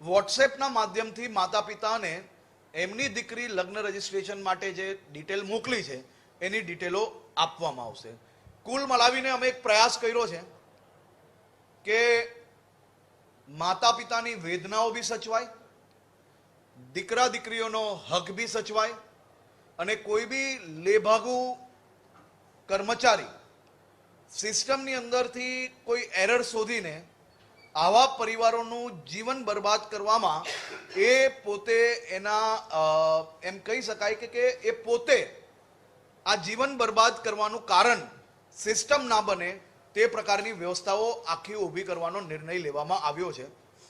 વોટ્સએપના માધ્યમથી માતા પિતાને એમની દીકરી લગ્ન રજીસ્ટ્રેશન માટે જે ડિટેલ મોકલી છે એની ડિટેલો આપવામાં આવશે. કુલ મળાવીને અમે એક પ્રયાસ કર્યો છે કે માતા પિતાની વેદનાઓ બી સચવાય, દીકરા દીકરીઓનો હક બી સચવાય અને કોઈ બી લેભાગુ કર્મચારી સિસ્ટમની અંદરથી કોઈ એરર શોધીને આવા પરિવારોનું જીવન બરબાદ કરવામાં એ પોતે એના એમ કહી શકાય કે એ પોતે આ જીવન બરબાદ કરવાનું કારણ સિસ્ટમ ના બને તે પ્રકારની વ્યવસ્થાઓ આખી ઊભી કરવાનો નિર્ણય લેવામાં આવ્યો છે.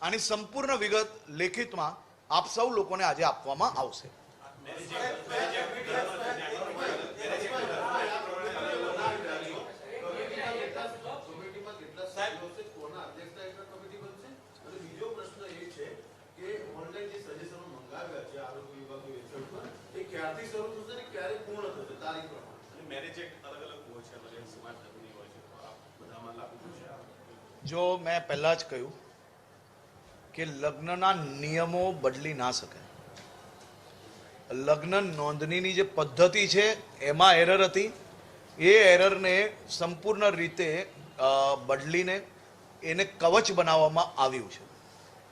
આની સંપૂર્ણ વિગત લેખિતમાં આપ સૌ લોકોને આજે આપવામાં આવશે. જો મેં પહેલા જ કહ્યું કે લગ્નના નિયમો બદલી ના શકે. લગ્ન નોંધણીની જે પદ્ધતિ છે એમાં એરર હતી, એ એરરને સંપૂર્ણ રીતે બદલીને એને કવચ બનાવવામાં આવ્યું છે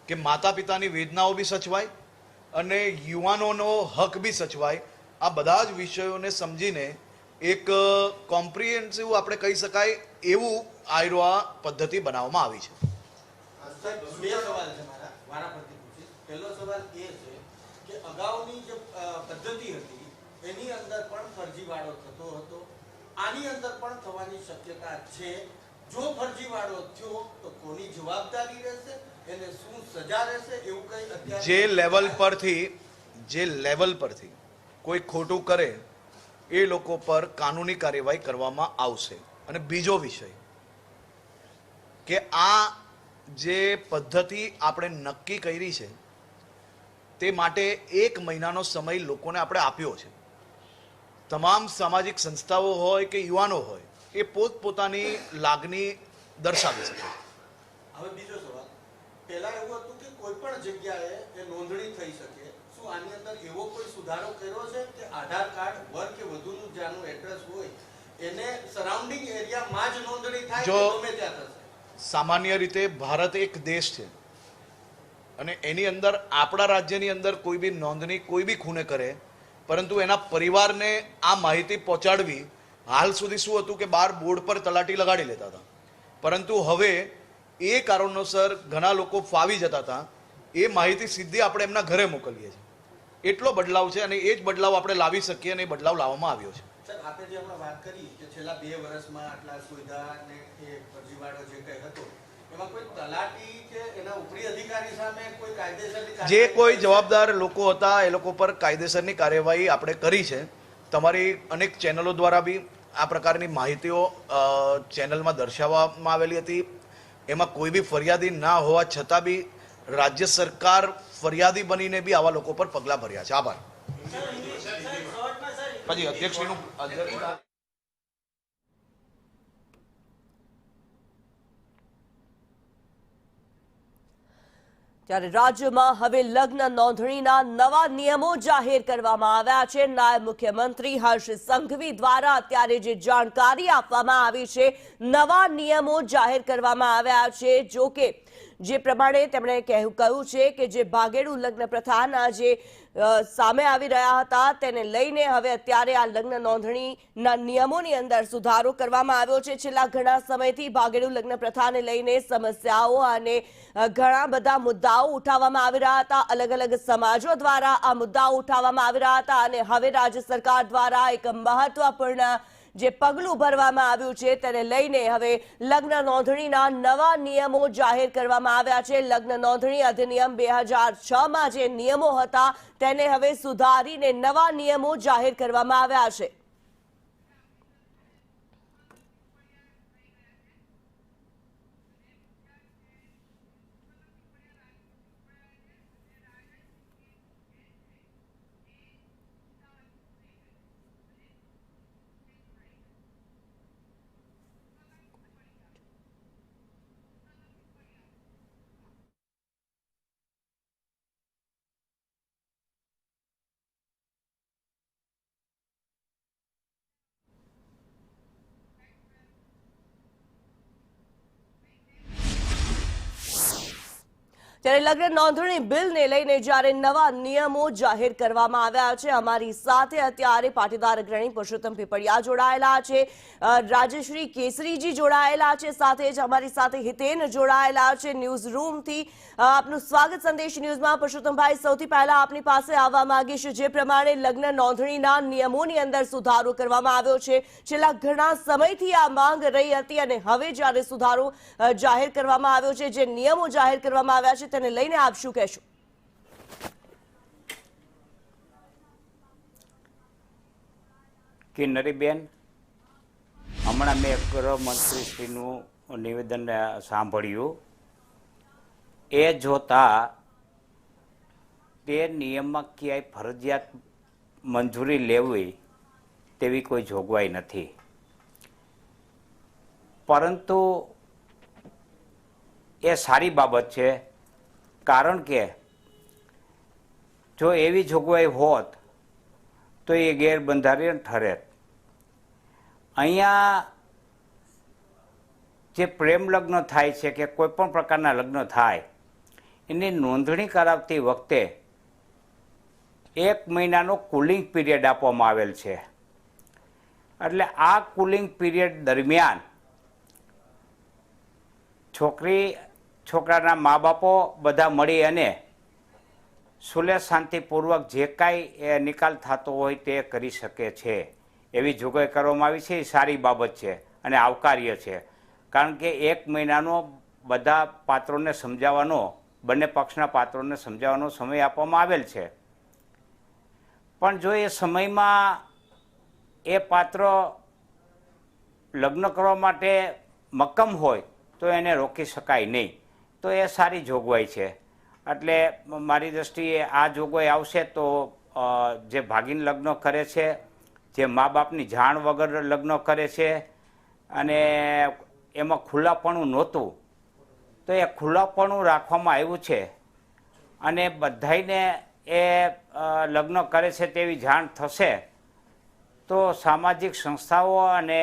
કે માતા પિતાની વેદનાઓ બી સચવાય અને યુવાનોનો હક બી સચવાય. આ બધા જ વિષયોને સમજીને એક કોમ્પ્રિહેન્સિવ આપણે કહી શકાય એવું આ પદ્ધતિ બનાવવામાં આવી છે. બે સવાલ છે મારા, વારાફરતી પૂછીશ. પહેલો સવાલ એ છે કે અગાઉની જે પદ્ધતિ હતી એની અંદર પણ ફરજીવાળો થતો હતો, આની અંદર પણ થવાની શક્યતા છે. જો ફરજીવાળો થયો તો કોની જવાબદારી રહેશે, એને શું સજા રહેશે, એવું કઈ અત્યારે જે લેવલ પરથી કોઈ ખોટું કરે એ લોકો પર કાનૂની કાર્યવાહી કરવામાં આવશે. અને બીજો વિષય કે આ જે પદ્ધતિ આપણે નક્કી કરી છે તે માટે 1 મહિનાનો સમય લોકોને આપણે આપ્યો છે. તમામ સામાજિક સંસ્થાઓ હોય કે યુવાનો હોય એ પોતપોતાની લાગણી દર્શાવી શકે. હવે બીજો સવાલ, પહેલા એવું હતું કે કોઈ પણ જગ્યાએ એ નોંધણી થઈ શકે, શું આની અંદર એવો કોઈ સુધારો કર્યો છે કે આધાર કાર્ડ વર કે વધુનું જ્યાંનું એડ્રેસ હોય એને સરાઉન્ડિંગ એરિયામાં જ નોંધણી થાય કે ગમે ત્યાં થશે? સામાન્ય રીતે ભારત એક દેશ છે અને એની અંદર આપણા રાજ્યની અંદર કોઈ બી નોંધણી કોઈ બી ખૂણે કરે, પરંતુ એના પરિવારને આ માહિતી પહોંચાડવી, હાલ સુધી શું હતું કે બહાર બોર્ડ પર તલાટી લગાડી લેતા હતા, પરંતુ હવે એ કારણોસર ઘણા લોકો ફાવી જતા હતા, એ માહિતી સીધી આપણે એમના ઘરે મોકલીએ છીએ. એટલો બદલાવ છે અને એ જ બદલાવ આપણે લાવી શકીએ અને એ બદલાવ લાવવામાં આવ્યો છે. સર, આપણે જે હમણાં વાત કરી કે છેલ્લા 2 વર્ષમાં આટલા સુવિધા અને એ ફરજીવાળો જે કંઈ હતો એમાં કોઈ તલાટી કે એના ઉપરી અધિકારી સામે કોઈ કાયદેસરની જે કોઈ જવાબદાર લોકો હતા એ લોકો પર કાયદેસરની કાર્યવાહી આપણે કરી છે. તમારી અનેક ચેનલો દ્વારા બી આ પ્રકારની માહિતીઓ ચેનલમાં દર્શાવવામાં આવેલી હતી. એમાં કોઈ બી ફરિયાદી ના હોવા છતાં બી રાજ્ય સરકાર ફરિયાદી બનીને બી આવા લોકો પર પગલાં ભર્યા છે. આભાર. પછી અધ્યક્ષશ્રીનું ત્યારે રાજ્યમાં હવે લગ્ન નોંધણીના નવા નિયમો જાહેર કરવામાં આવ્યા છે. નાયબ મુખ્યમંત્રી હર્ષ સંઘવી દ્વારા અત્યારે જે જાણકારી આપવામાં આવી છે, નવા નિયમો જાહેર કરવામાં આવ્યા છે. જો કે જે પ્રમાણે તેમણે કહ્યું છે કે જે ભાગેડુ લગ્ન પ્રથાના જે સામે આવી રહ્યા હતા તેને લઈને હવે અત્યારે આ લગ્ન નોંધણીના નિયમોની અંદર સુધારો કરવામાં આવ્યો છે. છેલ્લા ઘણા સમયથી ભાગેડુ લગ્ન પ્રથાને લઈને સમસ્યાઓ અને ઘણા બધા મુદ્દાઓ ઉઠાવવામાં આવી રહ્યા હતા. અલગ અલગ સમાજો દ્વારા આ મુદ્દાઓ ઉઠાવવામાં આવી રહ્યા હતા અને હવે રાજ્ય સરકાર દ્વારા એક મહત્વપૂર્ણ જે પગલું ભરવામાં આવ્યું છે તેને લઈને હવે લગ્ન નોંધણીના નવા નિયમો જાહેર કરવામાં આવ્યા છે. લગ્ન નોંધણી અધિનિયમ 2006માં જે નિયમો હતા તેને હવે સુધારીને નવા નિયમો જાહેર કરવામાં આવ્યા છે. ત્યારે લગ્ન નોંધણી બિલને લઈને જ્યારે નવા નિયમો જાહેર કરવામાં આવ્યા છે, અમારી સાથે અત્યારે પાટીદાર અગ્રણી પુરુષોત્તમ પીપળિયા જોડાયેલા છે, રાજશ્રી કેસરીજી જોડાયેલા છે, સાથે જ અમારી સાથે હિતેન જોડાયેલા છે ન્યૂઝ રૂમથી। આપનું સ્વાગત સંદેશ ન્યૂઝમાં। પુરુષોત્તમભાઈ, સૌથી પહેલા આપની પાસે આવવા માંગીશ, જે પ્રમાણે લગ્ન નોંધણીના નિયમોની અંદર સુધારો કરવામાં આવ્યો છે, છેલ્લા ઘણા સમયથી આ માંગ રહી હતી અને હવે જ્યારે સુધારો જાહેર કરવામાં આવ્યો છે, જે નિયમો જાહેર કરવામાં આવ્યા છે, તેને લઈને આપ શું કહેશો? કિન્નરીબેન, હમણાં મેં ગૃહમંત્રીશ્રીનું નિવેદન સાંભળ્યું, એ જોતા તે નિયમમાં ક્યાંય ફરજિયાત મંજૂરી લેવી તેવી કોઈ જોગવાઈ નથી, પરંતુ એ સારી બાબત છે, કારણ કે જો એવી જોગવાઈ હોત તો એ ગેરબંધારણીય ઠરે। અહીંયા જે પ્રેમ લગ્ન થાય છે કે કોઈ પણ પ્રકારના લગ્ન થાય એની નોંધણી કરાવતી વખતે 1 મહિનાનો કુલિંગ પીરિયડ આપવામાં આવેલ છે, એટલે આ કુલિંગ પીરિયડ દરમિયાન છોકરાના મા બાપો બધા મળી અને સુલે શાંતિપૂર્વક જે કાંઈ નિકાલ થતો હોય તે કરી શકે છે, એવી જોગવાઈ કરવામાં આવી છે। એ સારી બાબત છે અને આવકાર્ય છે, કારણ કે 1 મહિનાનો બધા પાત્રોને સમજાવવાનો, બંને પક્ષના પાત્રોને સમજાવવાનો સમય આપવામાં આવેલ છે, પણ જો એ સમયમાં એ પાત્ર લગ્ન કરવા માટે મક્કમ હોય તો એને રોકી શકાય નહીં, તો એ સારી જોગવાઈ છે। એટલે મારી દૃષ્ટિએ આ જોગવાઈ આવશે તો જે ભાગીન લગ્ન કરે છે, જે મા બાપની જાણ વગર લગ્ન કરે છે અને એમાં ખુલ્લાપણું નહોતું, તો એ ખુલ્લાપણું રાખવામાં આવ્યું છે અને બધાઈને એ લગ્ન કરે છે તેવી જાણ થશે તો સામાજિક સંસ્થાઓ અને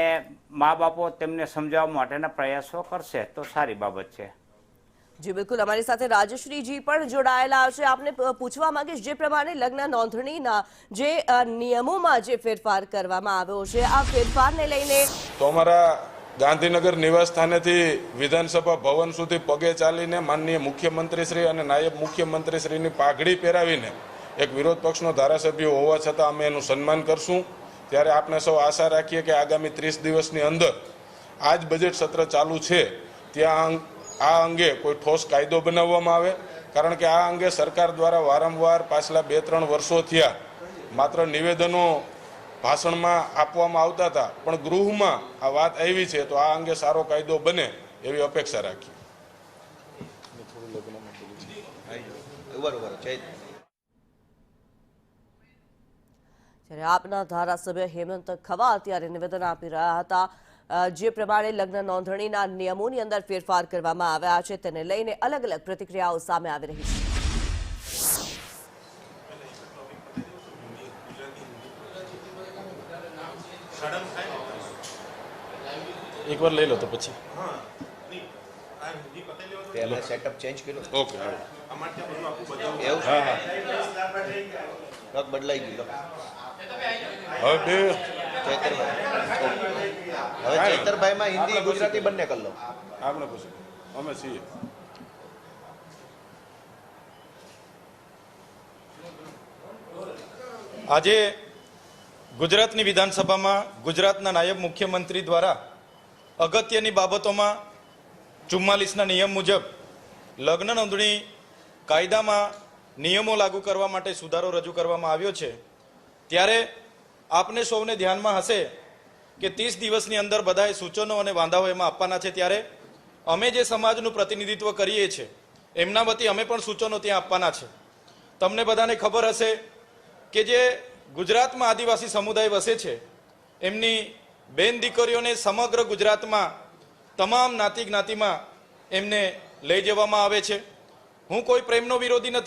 મા બાપો તેમને સમજાવવા માટેના પ્રયાસો કરશે, તો સારી બાબત છે। જી બિલકુલ, અમારી સાથે રાજશ્રીજી પણ જોડાયેલા છે। આપને પૂછવા માંગીશ, જે પ્રમાણે લગ્ન નોંધણીના જે નિયમોમાં જે ફેરફાર કરવામાં આવ્યો છે, આ ફેરફારને લઈને તો અમારા ગાંધીનગર નિવાસ સ્થાનેથી વિધાનસભા ભવન સુધી પગે ચાલીને માનનીય મુખ્યમંત્રીશ્રી અને નાયબ મુખ્યમંત્રીશ્રીની પાઘડી પહેરાવીને એક વિરોધ પક્ષનો ધારાસભ્ય હોવા છતાં અમે એનું સન્માન કરશું। ત્યારે આપણે સૌ આશા રાખીએ કે આગામી 30 દિવસની અંદર આ જ બજેટ સત્ર ચાલુ છે ત્યાં આ અંગે કોઈ ઠોસ કાયદો બનાવવામાં આવે, કારણ કે આ અંગે સરકાર દ્વારા વારંવાર પાછલા 2-3 વર્ષો થયા માત્ર નિવેદનો ભાષણમાં આપવામાં આવતા હતા, પણ ગૃહમાં આ વાત આવી છે તો આ અંગે સારો કાયદો બને એવી અપેક્ષા રાખીએ। જ્યારે આપના ધારાસભ્ય હેમંત ખવા અત્યારે નિવેદન આપી રહ્યા હતા, જે પ્રમાણે લગ્ન નોંધણીના નિયમોની અંદર ફેરફાર કરવામાં આવ્યા છે, તેને લઈને અલગ અલગ પ્રતિક્રિયાઓ સામે આવી રહી છે। એકવાર લઈ લો તો પછી પહેલા સેટઅપ ચેન્જ કર્યો, ઓકે એવું હા હા બદલાઈ ગયું। હવે બે હવે ચૈતરભાઈમાં હિન્દી ગુજરાતી બંને કરી લો। આપણે પૂછો, અમે છીએ। આજે ગુજરાતની વિધાનસભામાં ગુજરાતના નાયબ મુખ્યમંત્રી દ્વારા અગત્યની બાબતોમાં 44ના નિયમ મુજબ લગ્ન નોંધણી કાયદામાં નિયમો લાગુ કરવા માટે સુધારો રજૂ કરવામાં આવ્યો છે। ત્યારે આપને સૌને ધ્યાનમાં હશે કે 30 દિવસની અંદર બધાએ સૂચનો અને વાંધાઓ એમાં આપવાના છે, ત્યારે અમે જે સમાજનું પ્રતિનિધિત્વ કરીએ છીએ એમના વતી અમે પણ સૂચનો ત્યાં આપવાના છે। તમને બધાને ખબર હશે કે જે ગુજરાતમાં આદિવાસી સમુદાય વસે છે એમની બેન દીકરીઓને સમગ્ર ગુજરાતમાં તમામ જ્ઞાતિમાં એમને લઈ જવામાં આવે છે। હું કોઈ પ્રેમનો વિરોધી નથી।